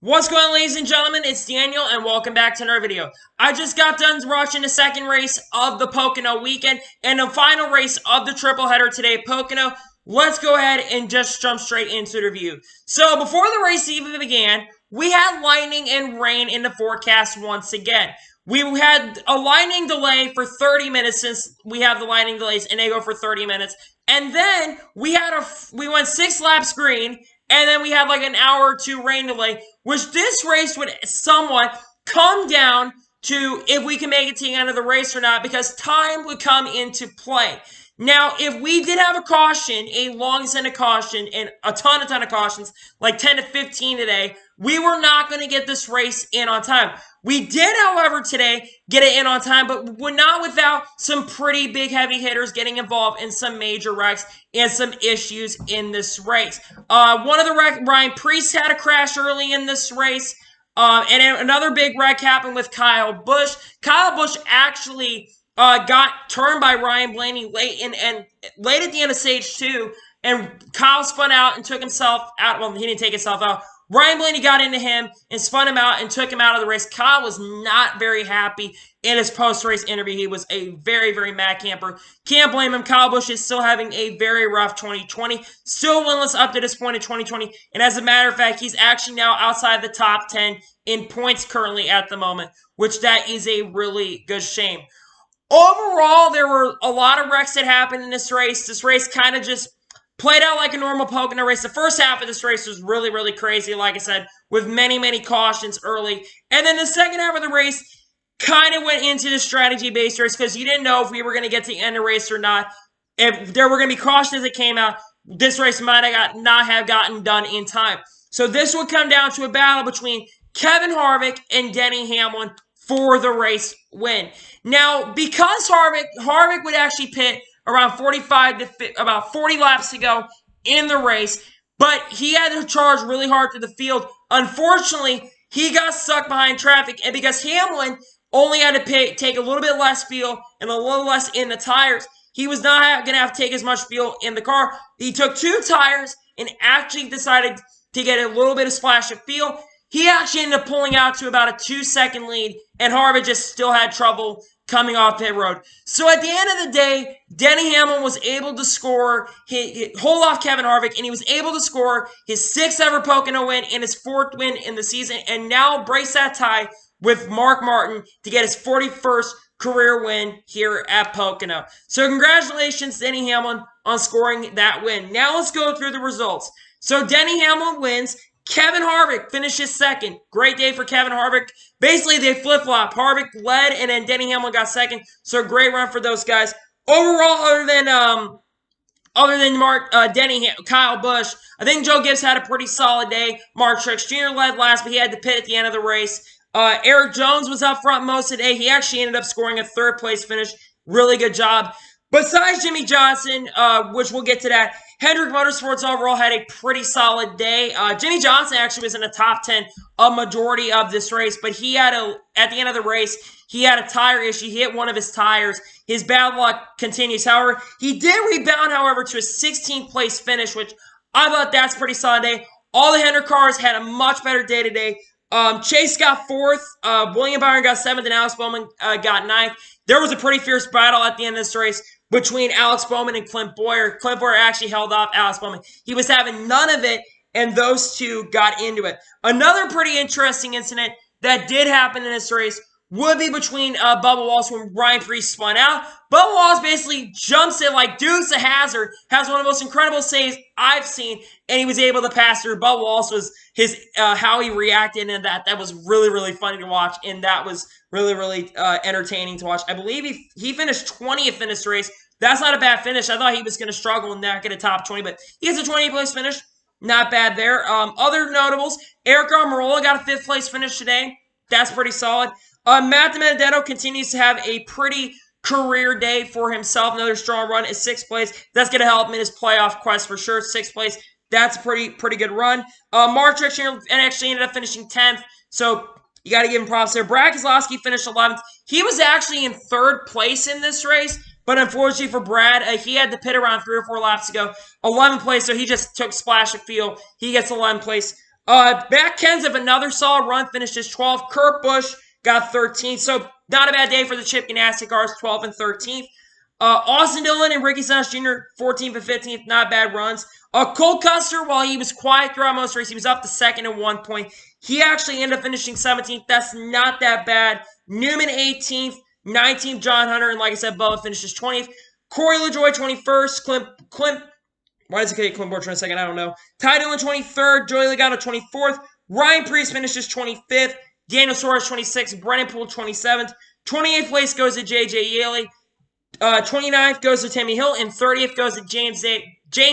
What's going on, ladies and gentlemen? It's Daniel, and welcome back to another video. I just got done watching the second race of the Pocono weekend and the final race of the triple header today at Pocono. Let's go ahead and just jump straight into the review. So, before the race even began, we had lightning and rain in the forecast once again. We had a lightning delay for 30 minutes since we have the lightning delays, and they go for 30 minutes. And then we went 6 laps green, and then we had like an hour or two rain delay, which this race would somewhat come down to if we can make it to the end of the race or not, because time would come into play. Now, if we did have a caution, a long extended caution, and a ton of cautions, like 10 to 15 today, we were not going to get this race in on time. We did, however, today get it in on time, but we're not without some pretty big heavy hitters getting involved in some major wrecks and some issues in this race. One of the wrecks, Ryan Preece had a crash early in this race, and another big wreck happened with Kyle Busch. Kyle Busch actually got turned by Ryan Blaney late at the end of stage 2, and Kyle spun out and took himself out. Well, he didn't take himself out. Ryan Blaney got into him and spun him out and took him out of the race. Kyle was not very happy in his post-race interview. He was a very, very mad camper. Can't blame him. Kyle Busch is still having a very rough 2020. Still winless up to this point in 2020. And as a matter of fact, he's actually now outside the top 10 in points currently at the moment, which that is a really good shame. Overall, there were a lot of wrecks that happened in this race. This race kind of just played out like a normal Pocono race. The first half of this race was really, really crazy, like I said, with many cautions early. And then the second half of the race kind of went into the strategy-based race because you didn't know if we were going to get to the end of the race or not. If there were going to be cautions that came out, this race might not have gotten done in time. So this would come down to a battle between Kevin Harvick and Denny Hamlin for the race win. Now, because Harvick would actually pit around about 40 laps to go in the race, but he had to charge really hard through the field. Unfortunately, he got stuck behind traffic, and because Hamlin only had to take a little bit less fuel and a little less in the tires, he was not going to have to take as much fuel in the car. He took 2 tires and actually decided to get a little bit of splash of fuel. He actually ended up pulling out to about a 2-second lead, and Harvick just still had trouble coming off pit road. So at the end of the day, Denny Hamlin was able to hold off Kevin Harvick, and he was able to score his 6th ever Pocono win and his 4th win in the season, and now brace that tie with Mark Martin to get his 41st career win here at Pocono. So congratulations, Denny Hamlin, on scoring that win. Now let's go through the results. So Denny Hamlin wins. Kevin Harvick finishes second. Great day for Kevin Harvick. Basically, they flip-flop. Harvick led, and then Denny Hamlin got second. So, great run for those guys. Overall, other than Kyle Busch, I think Joe Gibbs had a pretty solid day. Mark Truex Jr. led last, but he had to pit at the end of the race. Eric Jones was up front most of the day. He actually ended up scoring a 3rd-place finish. Really good job. Besides Jimmy Johnson, which we'll get to that, Hendrick Motorsports overall had a pretty solid day. Jimmy Johnson actually was in the top 10 a majority of this race, but at the end of the race, he had a tire issue. He hit one of his tires. His bad luck continues. However, he did rebound, to a 16th place finish, which I thought that's pretty solid day. All the Hendrick cars had a much better day today. Chase got 4th. William Byron got 7th, and Alex Bowman got 9th. There was a pretty fierce battle at the end of this race between Alex Bowman and Clint Bowyer. Clint Bowyer actually held off Alex Bowman. He was having none of it, and those two got into it. Another pretty interesting incident that did happen in this race would be between Bubba Wallace when Ryan Preece spun out. Bubba Wallace basically jumps it like Dukes of Hazzard, has one of the most incredible saves I've seen, and he was able to pass through. Bubba Wallace was how he reacted, and that was really funny to watch, and that was really entertaining to watch. I believe he finished 20th in this race. That's not a bad finish. I thought he was going to struggle and not get a top 20, but he has a 20th place finish. Not bad there. Other notables, Eric Almirola got a 5th place finish today. That's pretty solid. Matt DiBenedetto continues to have a pretty career day for himself. Another strong run is 6th place. That's going to help him in his playoff quest for sure. 6th place. That's a pretty good run. Mark Truex Jr. actually ended up finishing 10th. So you got to give him props there. Brad Keselowski finished 11th. He was actually in 3rd place in this race, but unfortunately for Brad, he had to pit around 3 or 4 laps to go. 11th place, so he just took splash of fuel. He gets 11th place. Matt Kenseth, another solid run, finished as 12th. Kurt Busch got 13th, so not a bad day for the Chip Ganassi cars, 12th and 13th. Austin Dillon and Ricky Stenhouse Jr., 14th and 15th, not bad runs. Cole Custer, while he was quiet throughout most race, he was up to second at 1 point. He actually ended up finishing 17th. That's not that bad. Newman, 18th. 19th, John Hunter, and like I said, Bubba finishes 20th. Corey LaJoie, 21st. Why does it say Clint Borchardt in a second? I don't know. Ty Dillon, 23rd. Joey Logano, 24th. Ryan Preece finishes 25th. Daniel Suarez, 26th. Brennan Poole, 27th. 28th place goes to J.J. Yaley. 29th goes to Timmy Hill. And 30th goes to James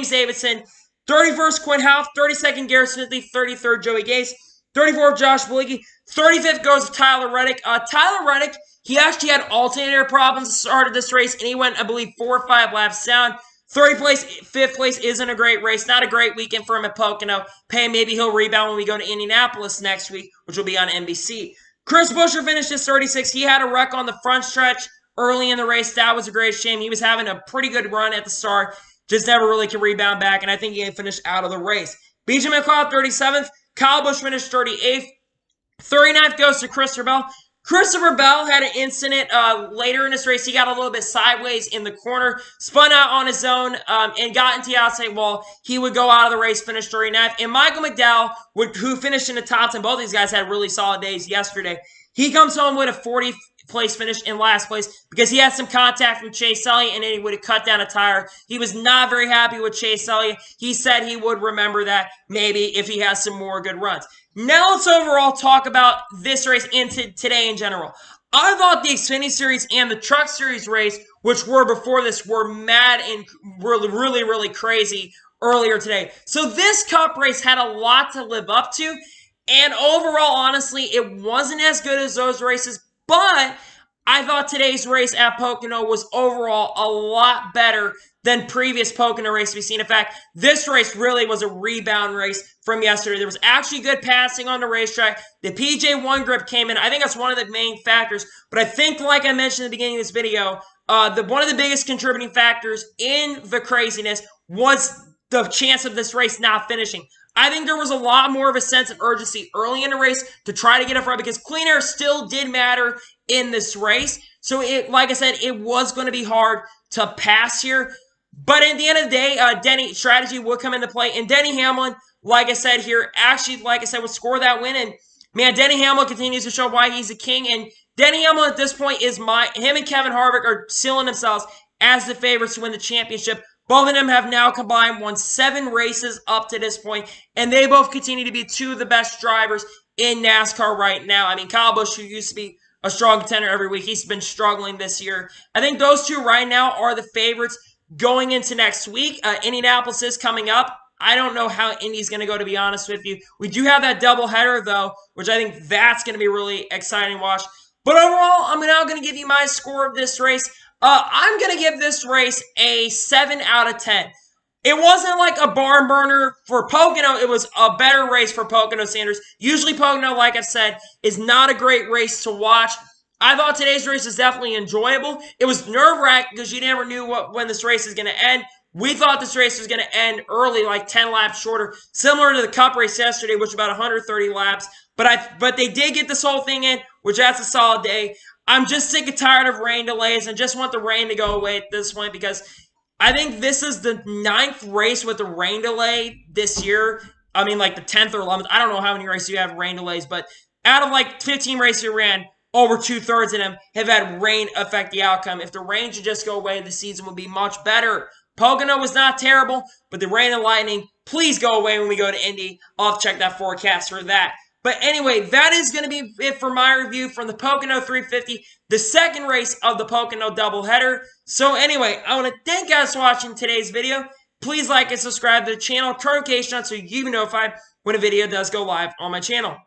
Davidson. 31st, Quinn Houff. 32nd, Garrett Smithy. 33rd, Joey Gase. 34th, Josh Bilicki. 35th goes to Tyler Reddick. Tyler Reddick, he actually had alternator problems at the start of this race, and he went, I believe, 4 or 5 laps down. 5th place isn't a great race. Not a great weekend for him at Pocono. Maybe he'll rebound when we go to Indianapolis next week, which will be on NBC. Chris Buescher finished as 36th. He had a wreck on the front stretch early in the race. That was a great shame. He was having a pretty good run at the start. Just never really could rebound back, and I think he finished out of the race. BJ McLeod, 37th. Kyle Busch finished 38th. 39th goes to Christopher Bell. Christopher Bell had an incident later in this race. He got a little bit sideways in the corner, spun out on his own, and got into the outside wall. He would go out of the race, finish 39th. And Michael McDowell, who finished in the top 10, both these guys had really solid days yesterday. He comes home with a 40th place finish in last place because he had some contact from Chase Elliott and then he would have cut down a tire. He was not very happy with Chase Elliott. He said he would remember that maybe if he has some more good runs. Now let's overall talk about this race and today in general. I thought the Xfinity Series and the Truck Series race, which were before this, were mad and really crazy earlier today. So this Cup race had a lot to live up to, and overall, honestly, it wasn't as good as those races, but I thought today's race at Pocono was overall a lot better than previous Pocono race we've seen. In fact, this race really was a rebound race from yesterday. There was actually good passing on the racetrack. The PJ1 grip came in. I think that's one of the main factors. But I think, like I mentioned at the beginning of this video, one of the biggest contributing factors in the craziness was the chance of this race not finishing. I think there was a lot more of a sense of urgency early in the race to try to get up front because clean air still did matter in this race. So, like I said, it was going to be hard to pass here. But at the end of the day, Denny strategy would come into play. And Denny Hamlin, like I said here, actually, like I said, would score that win. And, man, Denny Hamlin continues to show why he's a king. And Denny Hamlin at this point him and Kevin Harvick are sealing themselves as the favorites to win the championship. Both of them have now combined won 7 races up to this point, and they both continue to be 2 of the best drivers in NASCAR right now. I mean, Kyle Busch, who used to be a strong contender every week, he's been struggling this year. I think those 2 right now are the favorites going into next week. Indianapolis is coming up. I don't know how Indy's going to go, to be honest with you. We do have that doubleheader, though, which I think that's going to be really exciting to watch. But overall, I'm now going to give you my score of this race. I'm going to give this race a 7 out of 10. It wasn't like a barn burner for Pocono. It was a better race for Pocono Sanders. Usually Pocono, like I said, is not a great race to watch. I thought today's race was definitely enjoyable. It was nerve-wracking because you never knew when this race is going to end. We thought this race was going to end early, like 10 laps shorter, similar to the Cup race yesterday, which was about 130 laps. But they did get this whole thing in, which that's a solid day. I'm just sick and tired of rain delays and just want the rain to go away at this point because I think this is the 9th race with a rain delay this year. I mean, like the 10th or 11th. I don't know how many races you have rain delays, but out of like 15 races you ran, over 2/3 of them have had rain affect the outcome. If the rain should just go away, the season would be much better. Pocono was not terrible, but the rain and lightning, please go away when we go to Indy. I'll have to check that forecast for that. But anyway, that is going to be it for my review from the Pocono 350, the second race of the Pocono doubleheader. So anyway, I want to thank you guys for watching today's video. Please like and subscribe to the channel, turn notifications on so you can be notified when a video does go live on my channel.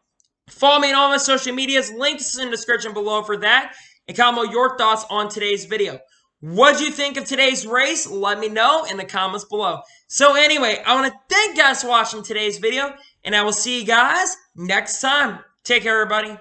Follow me on all my social medias, links in the description below for that, and comment your thoughts on today's video. What do you think of today's race? Let me know in the comments below. So anyway, I want to thank you guys for watching today's video, and I will see you guys next time. Take care, everybody.